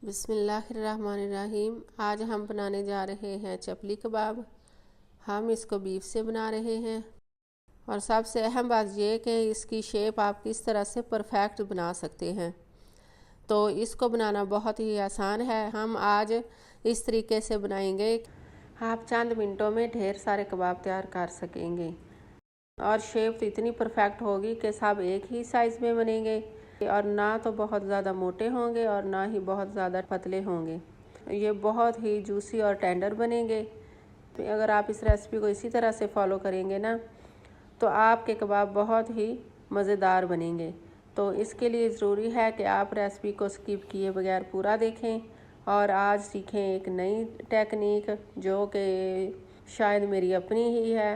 बिस्मिल्लाहिर्रहमानिर्रहीम। आज हम बनाने जा रहे हैं चपली कबाब। हम इसको बीफ से बना रहे हैं और सबसे अहम बात यह कि इसकी शेप आप किस तरह से परफेक्ट बना सकते हैं। तो इसको बनाना बहुत ही आसान है। हम आज इस तरीके से बनाएंगे, आप चंद मिनटों में ढेर सारे कबाब तैयार कर सकेंगे और शेप तो इतनी परफेक्ट होगी कि सब एक ही साइज़ में बनेंगे और ना तो बहुत ज़्यादा मोटे होंगे और ना ही बहुत ज़्यादा पतले होंगे। ये बहुत ही जूसी और टेंडर बनेंगे। अगर आप इस रेसिपी को इसी तरह से फॉलो करेंगे ना तो आपके कबाब बहुत ही मज़ेदार बनेंगे। तो इसके लिए ज़रूरी है कि आप रेसिपी को स्किप किए बगैर पूरा देखें और आज सीखें एक नई टेक्निक जो कि शायद मेरी अपनी ही है,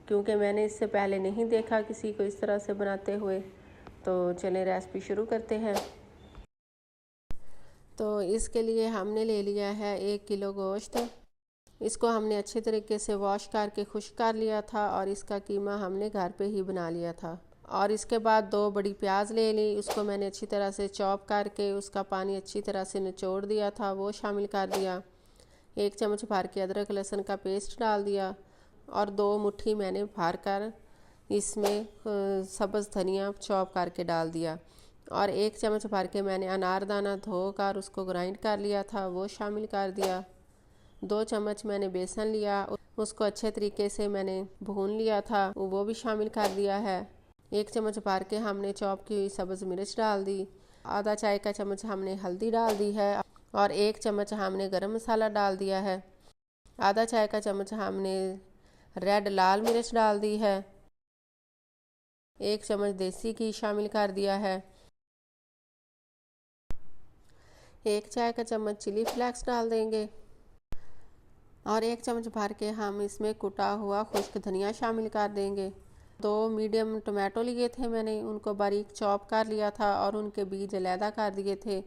क्योंकि मैंने इससे पहले नहीं देखा किसी को इस तरह से बनाते हुए। तो चलें रेसिपी शुरू करते हैं। तो इसके लिए हमने ले लिया है 1 किलो गोश्त। इसको हमने अच्छे तरीके से वॉश करके खुश्क कर लिया था और इसका कीमा हमने घर पे ही बना लिया था। और इसके बाद 2 बड़ी प्याज ले ली, उसको मैंने अच्छी तरह से चॉप करके उसका पानी अच्छी तरह से निचोड़ दिया था, वो शामिल कर दिया। 1 चम्मच भर के अदरक लहसुन का पेस्ट डाल दिया और 2 मुट्ठी मैंने भर कर इसमें सब्ज़ धनिया चॉप करके डाल दिया और 1 चम्मच भर के मैंने अनारदाना धोकर उसको ग्राइंड कर लिया था, वो शामिल कर दिया। 2 चम्मच मैंने बेसन लिया, उसको अच्छे तरीके से मैंने भून लिया था, वो भी शामिल कर दिया है। 1 चम्मच भर के हमने चॉप की हुई सब्ज़ मिर्च डाल दी। आधा चाय का चम्मच हमने हल्दी डाल दी है और 1 चम्मच हमने गरम मसाला डाल दिया है। आधा चाय का चम्मच हमने रेड लाल मिर्च डाल दी है। 1 चम्मच देसी घी शामिल कर दिया है। 1 चाय का चम्मच चिली फ्लेक्स डाल देंगे और 1 चम्मच भर के हम इसमें कुटा हुआ खुश्क धनिया शामिल कर देंगे। 2 मीडियम टमाटो लिए थे मैंने, उनको बारीक चॉप कर लिया था और उनके बीज अलहदा कर दिए थे,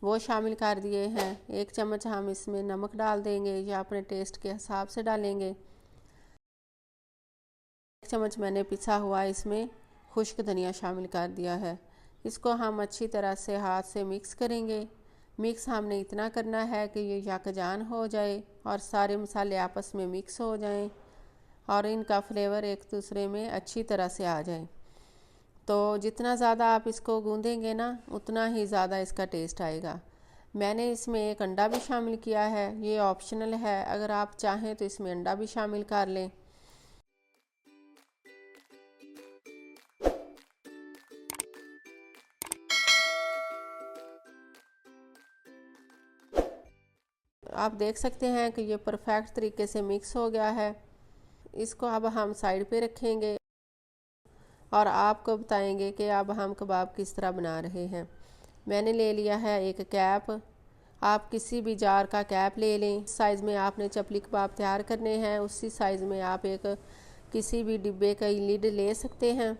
वो शामिल कर दिए हैं। 1 चम्मच हम इसमें नमक डाल देंगे या अपने टेस्ट के हिसाब से डालेंगे। 1 चम्मच मैंने पिसा हुआ इसमें खुश्क धनिया शामिल कर दिया है। इसको हम अच्छी तरह से हाथ से मिक्स करेंगे। मिक्स हमने इतना करना है कि ये यकजान हो जाए और सारे मसाले आपस में मिक्स हो जाएं और इनका फ्लेवर एक दूसरे में अच्छी तरह से आ जाए। तो जितना ज़्यादा आप इसको गूंदेंगे ना उतना ही ज़्यादा इसका टेस्ट आएगा। मैंने इसमें 1 अंडा भी शामिल किया है, ये ऑप्शनल है, अगर आप चाहें तो इसमें अंडा भी शामिल कर लें। आप देख सकते हैं कि ये परफेक्ट तरीके से मिक्स हो गया है। इसको अब हम साइड पे रखेंगे और आपको बताएंगे कि अब हम कबाब किस तरह बना रहे हैं। मैंने ले लिया है 1 कैप, आप किसी भी जार का कैप ले लें। साइज़ में आपने चपली कबाब तैयार करने हैं उसी साइज़ में आप एक किसी भी डिब्बे का लिड ले सकते हैं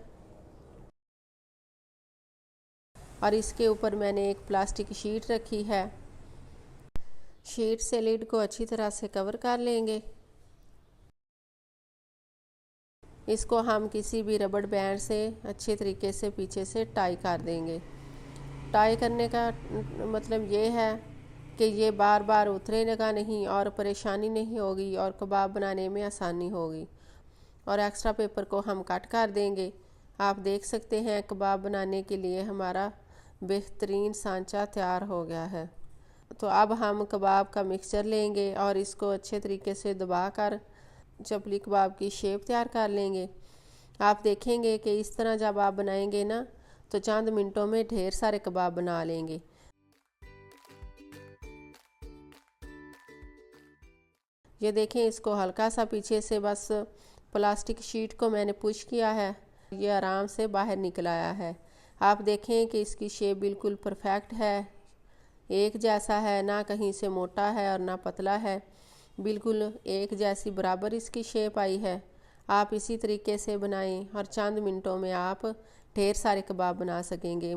और इसके ऊपर मैंने एक प्लास्टिक शीट रखी है। शीट से लिड को अच्छी तरह से कवर कर लेंगे। इसको हम किसी भी रबड़ बैंड से अच्छे तरीके से पीछे से टाई कर देंगे। टाई करने का मतलब ये है कि ये बार बार उतरेगा नहीं और परेशानी नहीं होगी और कबाब बनाने में आसानी होगी। और एक्स्ट्रा पेपर को हम कट कर देंगे। आप देख सकते हैं कबाब बनाने के लिए हमारा बेहतरीन सांचा तैयार हो गया है। तो अब हम कबाब का मिक्सचर लेंगे और इसको अच्छे तरीके से दबाकर चपली कबाब की शेप तैयार कर लेंगे। आप देखेंगे कि इस तरह जब आप बनाएंगे ना तो चंद मिनटों में ढेर सारे कबाब बना लेंगे। ये देखें, इसको हल्का सा पीछे से बस प्लास्टिक शीट को मैंने पुश किया है, ये आराम से बाहर निकल आया है। आप देखें कि इसकी शेप बिल्कुल परफेक्ट है, एक जैसा है, ना कहीं से मोटा है और ना पतला है, बिल्कुल एक जैसी बराबर इसकी शेप आई है। आप इसी तरीके से बनाएं और चंद मिनटों में आप ढेर सारे कबाब बना सकेंगे।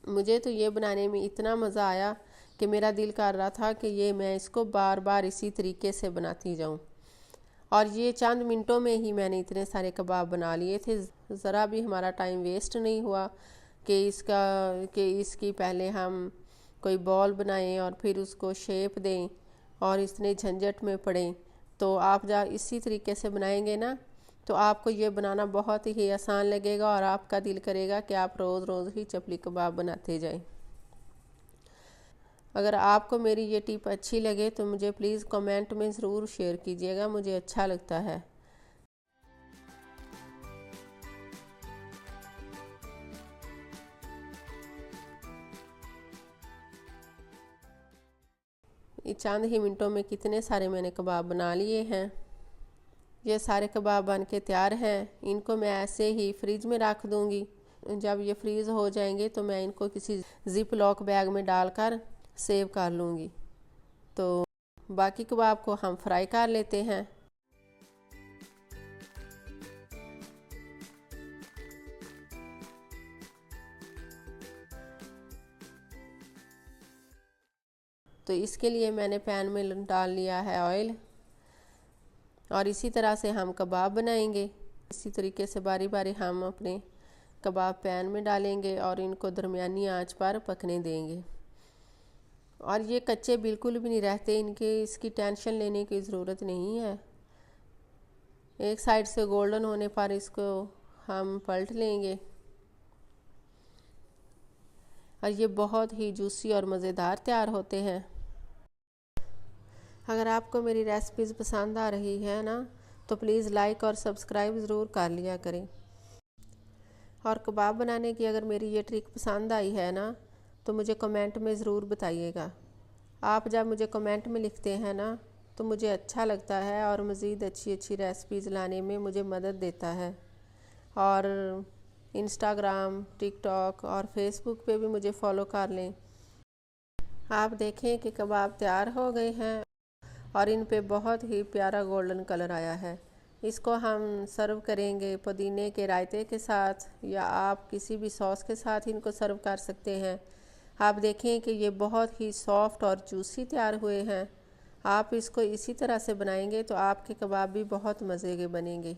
मुझे तो ये बनाने में इतना मज़ा आया कि मेरा दिल कर रहा था कि ये मैं इसको बार बार इसी तरीके से बनाती जाऊं। और ये चंद मिनटों में ही मैंने इतने सारे कबाब बना लिए थे, ज़रा भी हमारा टाइम वेस्ट नहीं हुआ कि इसकी पहले हम कोई बॉल बनाएं और फिर उसको शेप दें और इतने झंझट में पड़ें। तो आप जब इसी तरीके से बनाएंगे ना तो आपको ये बनाना बहुत ही आसान लगेगा और आपका दिल करेगा कि आप रोज़ रोज़ ही चपली कबाब बनाते जाएं। अगर आपको मेरी ये टिप अच्छी लगे तो मुझे प्लीज़ कमेंट में ज़रूर शेयर कीजिएगा, मुझे अच्छा लगता है। चंद ही मिनटों में कितने सारे मैंने कबाब बना लिए हैं। ये सारे कबाब बन के तैयार हैं। इनको मैं ऐसे ही फ्रिज में रख दूँगी। जब ये फ्रीज़ हो जाएंगे तो मैं इनको किसी जिप लॉक बैग में डालकर सेव कर लूँगी। तो बाकी कबाब को हम फ्राई कर लेते हैं। तो इसके लिए मैंने पैन में डाल लिया है ऑयल और इसी तरह से हम कबाब बनाएंगे। इसी तरीके से बारी बारी हम अपने कबाब पैन में डालेंगे और इनको दरमियानी आंच पर पकने देंगे। और ये कच्चे बिल्कुल भी नहीं रहते, इसकी टेंशन लेने की ज़रूरत नहीं है। एक साइड से गोल्डन होने पर इसको हम पलट लेंगे और ये बहुत ही जूसी और मज़ेदार तैयार होते हैं। अगर आपको मेरी रेसिपीज़ पसंद आ रही है ना तो प्लीज़ लाइक और सब्सक्राइब ज़रूर कर लिया करें। और कबाब बनाने की अगर मेरी ये ट्रिक पसंद आई है ना तो मुझे कमेंट में ज़रूर बताइएगा। आप जब मुझे कमेंट में लिखते हैं ना तो मुझे अच्छा लगता है और मज़ीद अच्छी अच्छी रेसिपीज़ लाने में मुझे मदद देता है। और इंस्टाग्राम, टिकटॉक और फेसबुक पे भी मुझे फ़ॉलो कर लें। आप देखें कि कबाब तैयार हो गए हैं और इन पे बहुत ही प्यारा गोल्डन कलर आया है। इसको हम सर्व करेंगे पुदीने के रायते के साथ या आप किसी भी सॉस के साथ इनको सर्व कर सकते हैं। आप देखें कि ये बहुत ही सॉफ्ट और जूसी तैयार हुए हैं। आप इसको इसी तरह से बनाएंगे तो आपके कबाब भी बहुत मज़े के बनेंगे।